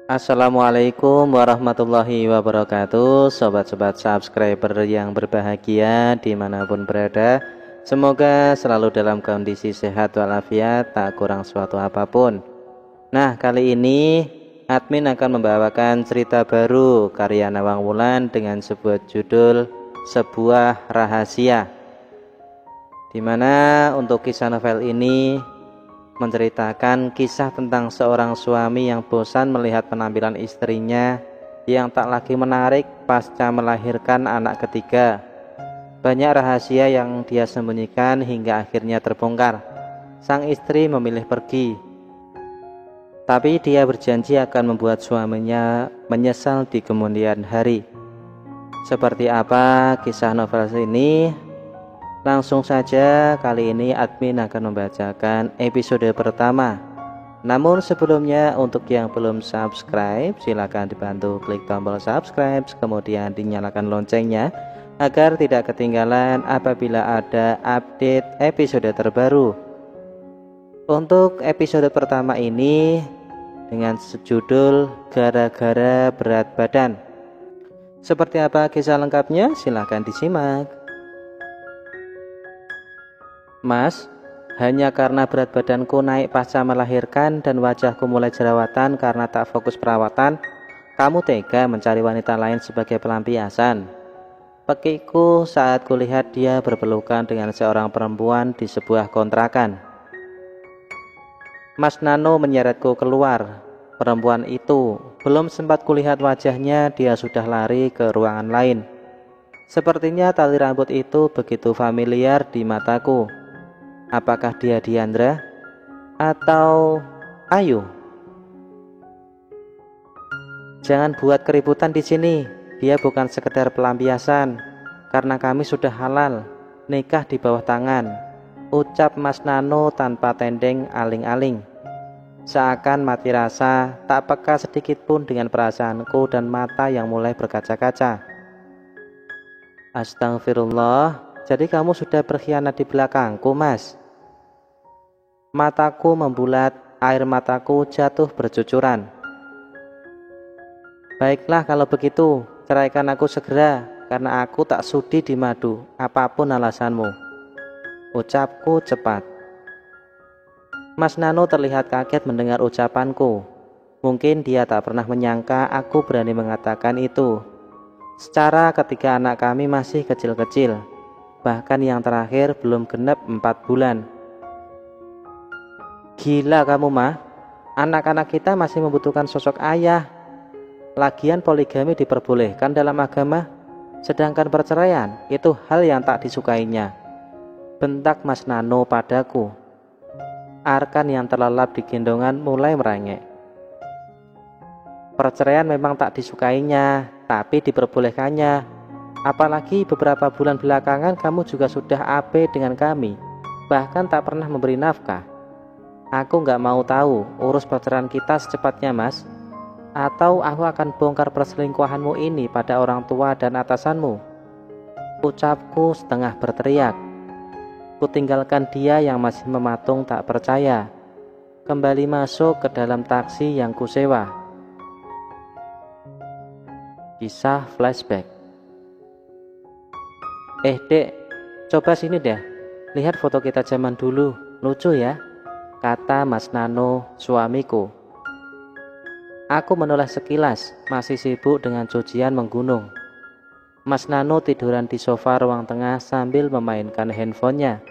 Assalamualaikum warahmatullahi wabarakatuh. Sobat-sobat subscriber yang berbahagia dimanapun berada, semoga selalu dalam kondisi sehat walafiat, tak kurang suatu apapun. Nah, kali ini admin akan membawakan cerita baru karya Nawang Wulan dengan sebuah judul Sebuah Rahasia, dimana untuk kisah novel ini menceritakan kisah tentang seorang suami yang bosan melihat penampilan istrinya yang tak lagi menarik pasca melahirkan anak ketiga. Banyak rahasia yang dia sembunyikan hingga akhirnya terbongkar. Sang istri memilih pergi, tapi dia berjanji akan membuat suaminya menyesal di kemudian hari. Seperti apa kisah novel ini? Langsung saja, kali ini admin akan membacakan episode pertama. Namun sebelumnya, untuk yang belum subscribe, silakan dibantu klik tombol subscribe, kemudian dinyalakan loncengnya agar tidak ketinggalan apabila ada update episode terbaru. Untuk episode pertama ini dengan judul Gara-gara Berat Badan. Seperti apa kisah lengkapnya? Silakan disimak. Mas, hanya karena berat badanku naik pasca melahirkan dan wajahku mulai jerawatan karena tak fokus perawatan, kamu tega mencari wanita lain sebagai pelampiasan. Pekiku saat kulihat dia berpelukan dengan seorang perempuan di sebuah kontrakan. Mas Nano menyeretku keluar. Perempuan itu belum sempat kulihat wajahnya, dia sudah lari ke ruangan lain. Sepertinya tali rambut itu begitu familiar di mataku. Apakah dia Diandra atau Ayu? Jangan buat keributan di sini. Dia bukan sekedar pelampiasan. Karena kami sudah halal, nikah di bawah tangan, ucap Mas Nano tanpa tendeng aling-aling. Seakan mati rasa, tak peka sedikit pun dengan perasaanku dan mata yang mulai berkaca-kaca. Astagfirullah, jadi kamu sudah berkhianat di belakangku, Mas. Mataku membulat, air mataku jatuh bercucuran. Baiklah kalau begitu, ceraikan aku segera, karena aku tak sudi dimadu, apapun alasanmu, ucapku cepat. Mas Nano terlihat kaget mendengar ucapanku. Mungkin dia tak pernah menyangka aku berani mengatakan itu. Secara ketika anak kami masih kecil-kecil, bahkan yang terakhir belum genap 4 bulan. Gila kamu mah, anak-anak kita masih membutuhkan sosok ayah. Lagian poligami diperbolehkan dalam agama, sedangkan perceraian itu hal yang tak disukainya, bentak Mas Nano padaku. Arkan yang terlelap di gendongan mulai merengek. Perceraian memang tak disukainya, tapi diperbolehkannya. Apalagi beberapa bulan belakangan kamu juga sudah AB dengan kami, bahkan tak pernah memberi nafkah. Aku gak mau tahu urus perceraian kita secepatnya, Mas. Atau aku akan bongkar perselingkuhanmu ini pada orang tua dan atasanmu, ucapku setengah berteriak. Kutinggalkan dia yang masih mematung tak percaya, kembali masuk ke dalam taksi yang kusewa. Kisah flashback. Dek, coba sini deh, lihat foto kita zaman dulu, lucu ya, kata Mas Nano, suamiku. Aku menoleh sekilas, masih sibuk dengan cucian menggunung. Mas Nano tiduran di sofa ruang tengah sambil memainkan handphonenya.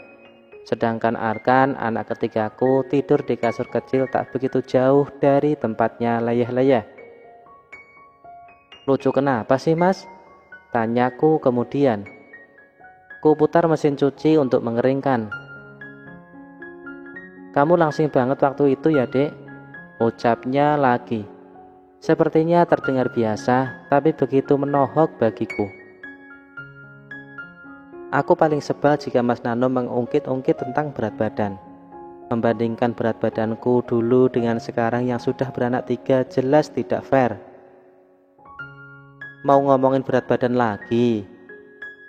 Sedangkan Arkan, anak ketigaku, tidur di kasur kecil tak begitu jauh dari tempatnya leyeh-leyeh. Lucu kenapa sih, Mas? Tanyaku kemudian. Ku putar mesin cuci untuk mengeringkan. Kamu langsing banget waktu itu ya, Dek, ucapnya lagi. Sepertinya terdengar biasa, tapi begitu menohok bagiku. Aku paling sebel jika Mas Nano mengungkit-ungkit tentang berat badan. Membandingkan berat badanku dulu dengan sekarang yang sudah beranak 3 jelas tidak fair. Mau ngomongin berat badan lagi?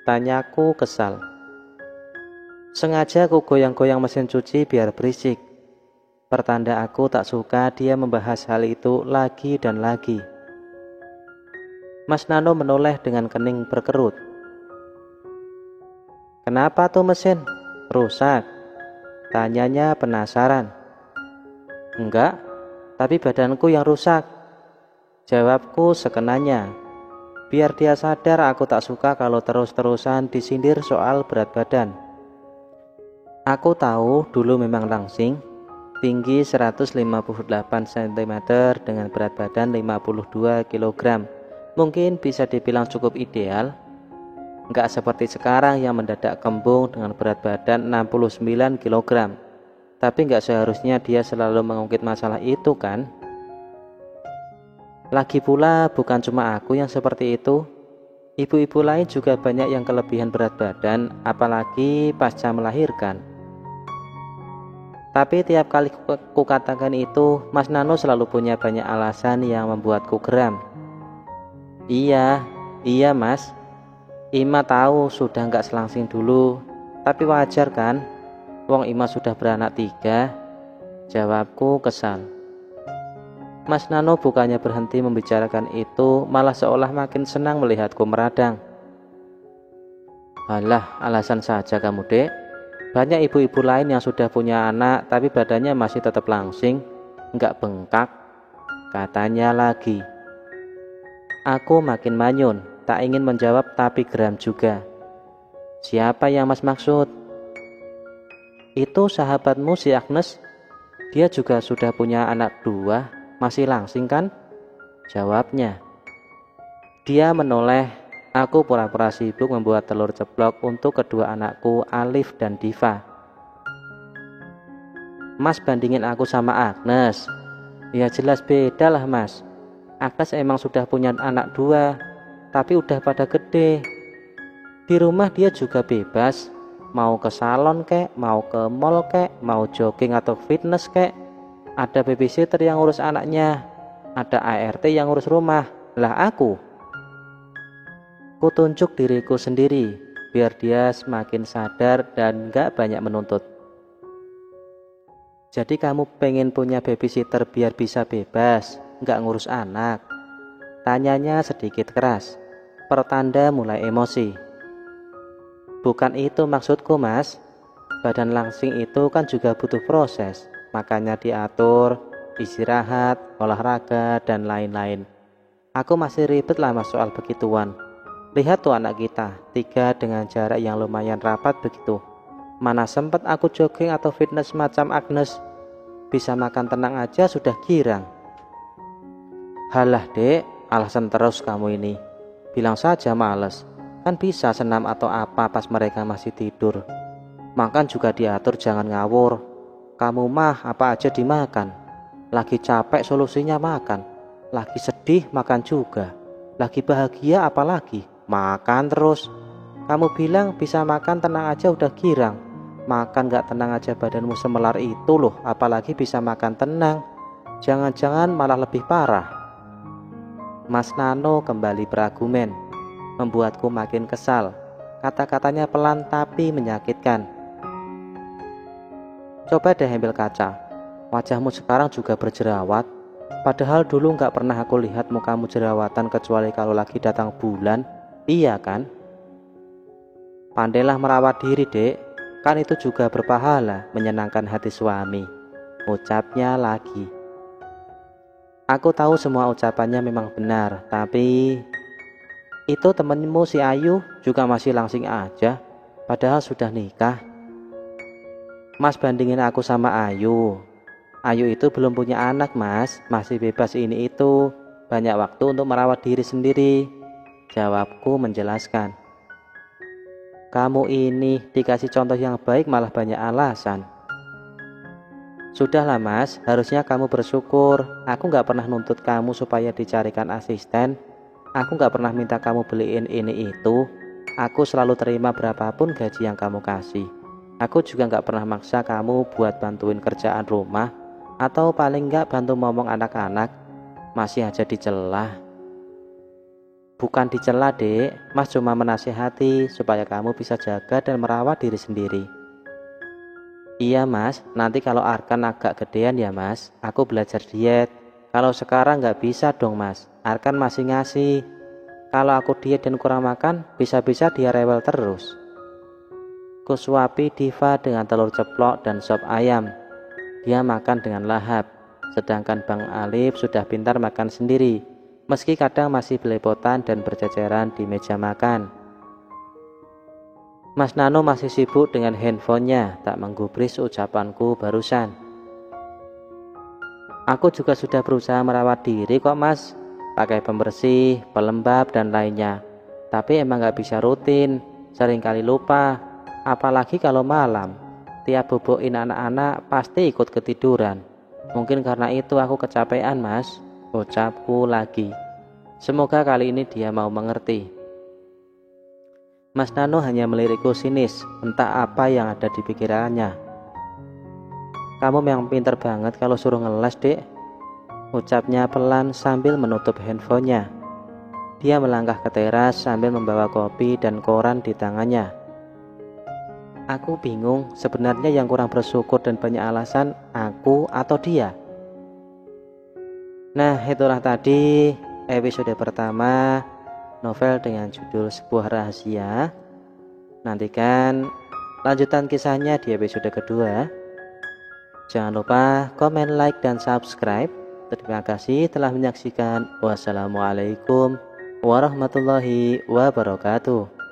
Tanyaku kesal. Sengaja ku goyang-goyang mesin cuci biar berisik. Pertanda aku tak suka dia membahas hal itu lagi dan lagi. Mas Nano menoleh dengan kening berkerut. Kenapa tuh mesin? Rusak? Tanyanya penasaran. Enggak, tapi badanku yang rusak. Jawabku sekenanya. Biar dia sadar aku tak suka kalau terus-terusan disindir soal berat badan. Aku tahu dulu memang langsing, tinggi 158 cm dengan berat badan 52 kg. Mungkin bisa dibilang cukup ideal. Enggak seperti sekarang yang mendadak kembung dengan berat badan 69 kg. Tapi enggak seharusnya dia selalu mengungkit masalah itu kan? Lagi pula bukan cuma aku yang seperti itu. Ibu-ibu lain juga banyak yang kelebihan berat badan, apalagi pasca melahirkan. Tapi tiap kali ku katakan itu, Mas Nano selalu punya banyak alasan yang membuatku geram. Iya mas, Ima tahu sudah enggak selangsing dulu, tapi wajar kan? Wong Ima sudah beranak 3, jawabku kesal. Mas Nano bukannya berhenti membicarakan itu, malah seolah makin senang melihatku meradang. Alah, alasan saja kamu dek. Banyak ibu-ibu lain yang sudah punya anak, tapi badannya masih tetap langsing, enggak bengkak, katanya lagi. Aku makin manyun, tak ingin menjawab tapi geram juga. Siapa yang mas maksud? Itu sahabatmu si Agnes, dia juga sudah punya anak 2, masih langsing kan? Jawabnya. Dia menoleh, aku pura-pura sibuk membuat telur ceplok untuk kedua anakku Alif dan Diva. Mas bandingin aku sama Agnes? Ya jelas beda lah mas. Agnes emang sudah punya anak 2, tapi udah pada gede. Di rumah dia juga bebas. Mau ke salon kek, mau ke mall kek, mau jogging atau fitness kek. Ada babysitter yang ngurus anaknya, ada ART yang ngurus rumah. Lah aku tunjuk diriku sendiri, biar dia semakin sadar dan gak banyak menuntut. Jadi kamu pengen punya babysitter biar bisa bebas, gak ngurus anak? Tanyanya sedikit keras, pertanda mulai emosi. Bukan itu maksudku mas, badan langsing itu kan juga butuh proses, makanya diatur, istirahat, olahraga, dan lain-lain. Aku masih ribet lah mas soal begituan. Lihat tuh anak kita, 3 dengan jarak yang lumayan rapat begitu. Mana sempat aku jogging atau fitness macam Agnes. Bisa makan tenang aja sudah girang. Halah dek, alasan terus kamu ini. Bilang saja males. Kan bisa senam atau apa pas mereka masih tidur. Makan juga diatur, jangan ngawur. Kamu mah apa aja dimakan. Lagi capek solusinya makan. Lagi sedih makan juga. Lagi bahagia apalagi, makan terus. Kamu bilang bisa makan tenang aja udah girang. Makan gak tenang aja badanmu semelar itu loh. Apalagi bisa makan tenang. Jangan-jangan malah lebih parah. Mas Nano kembali berargumen, membuatku makin kesal. Kata-katanya pelan tapi menyakitkan. Coba deh ambil kaca. Wajahmu sekarang juga berjerawat. Padahal dulu gak pernah aku lihat mukamu jerawatan kecuali kalau lagi datang bulan. Iya kan? Pandailah merawat diri dek. Kan itu juga berpahala, menyenangkan hati suami. Ucapnya lagi. Aku tahu semua ucapannya memang benar, tapi itu temenmu si Ayu juga masih langsing aja, padahal sudah nikah. Mas bandingin aku sama Ayu. Ayu itu belum punya anak mas, masih bebas ini itu, banyak waktu untuk merawat diri sendiri. Jawabku menjelaskan. Kamu ini dikasih contoh yang baik malah banyak alasan. Sudahlah mas, harusnya kamu bersyukur. Aku gak pernah nuntut kamu supaya dicarikan asisten. Aku gak pernah minta kamu beliin ini itu. Aku selalu terima berapapun gaji yang kamu kasih. Aku juga gak pernah maksa kamu buat bantuin kerjaan rumah, atau paling gak bantu ngomong anak-anak. Masih aja dicela. Bukan dicela dek, mas cuma menasihati supaya kamu bisa jaga dan merawat diri sendiri. Iya mas, nanti kalau Arkan agak gedean ya mas, aku belajar diet. Kalau sekarang nggak bisa dong mas, Arkan masih ngasih. Kalau aku diet dan kurang makan, bisa-bisa dia rewel terus. Kusuapi Diva dengan telur ceplok dan sop ayam. Dia makan dengan lahap, sedangkan Bang Alif sudah pintar makan sendiri, meski kadang masih belepotan dan berceceran di meja makan. Mas Nano masih sibuk dengan handphonenya, tak menggubris ucapanku barusan. Aku juga sudah berusaha merawat diri kok mas, pakai pembersih, pelembab dan lainnya. Tapi emang gak bisa rutin, seringkali lupa, apalagi kalau malam. Tiap bobokin anak-anak pasti ikut ketiduran. Mungkin karena itu aku kecapean mas, ucapku lagi. Semoga kali ini dia mau mengerti. Mas Nano hanya melirikku sinis, entah apa yang ada di pikirannya. Kamu memang pinter banget kalau suruh ngeles dek, ucapnya pelan sambil menutup handphonenya. Dia melangkah ke teras sambil membawa kopi dan koran di tangannya. Aku bingung, sebenarnya yang kurang bersyukur dan banyak alasan, aku atau dia. Nah, itulah tadi episode pertama novel dengan judul Sebuah Rahasia. Nantikan lanjutan kisahnya di episode kedua. Jangan lupa komen, like, dan subscribe. Terima kasih telah menyaksikan. Wassalamualaikum warahmatullahi wabarakatuh.